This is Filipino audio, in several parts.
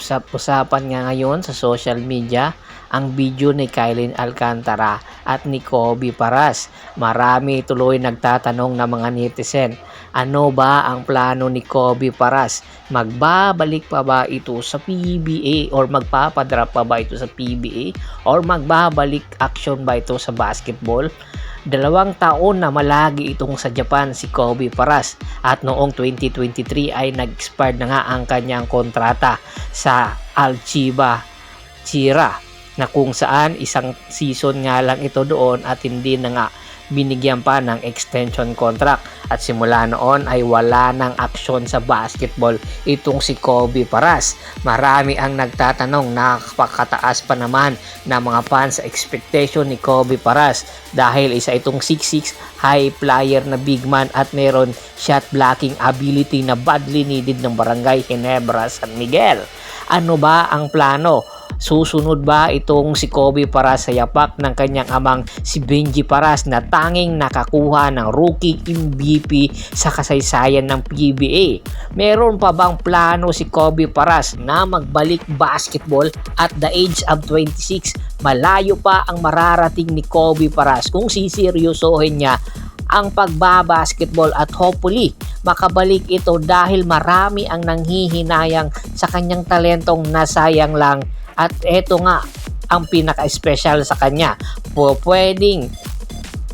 Usap-usapan nga ngayon sa social media ang video ni Kylene Alcantara at ni Kobe Paras. Marami tuloy nagtatanong na mga netizen, ano ba ang plano ni Kobe Paras? Magbabalik pa ba ito sa PBA or magpapadrop pa ba ito sa PBA or magbabalik action ba ito sa basketball? 2 taon na malagi itong sa Japan si Kobe Paras at noong 2023 ay nag-expired na nga ang kanyang kontrata sa Alchiba Chira na kung saan isang season nga lang ito doon at hindi na nga binigyan pa ng extension contract at simula noon ay wala ng aksyon sa basketball itong si Kobe Paras. Marami ang nagtatanong, napakataas pa naman na mga fans sa expectation ni Kobe Paras dahil isa itong 6'6" high flyer na big man at meron shot blocking ability na badly needed ng Barangay Ginebra San Miguel. Ano ba ang plano? Susunod ba itong si Kobe Paras sa yapak ng kanyang amang si Benji Paras na tanging nakakuha ng rookie MVP sa kasaysayan ng PBA? Meron pa bang plano si Kobe Paras na magbalik basketball at the age of 26? Malayo pa ang mararating ni Kobe Paras kung siseryosohin niya ang pagbabasketball at hopefully makabalik ito dahil marami ang nanghihinayang sa kanyang talentong nasayang lang. At eto nga ang pinaka-special sa kanya. Pwedeng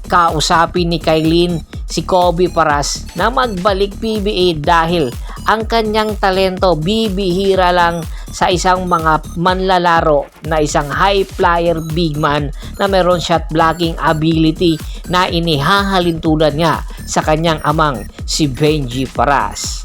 kausapin ni Kylene si Kobe Paras na magbalik PBA dahil ang kanyang talento bibihira lang sa isang mga manlalaro na isang high flyer big man na meron shot blocking ability na inihahalin tulad niya sa kanyang amang si Benji Paras.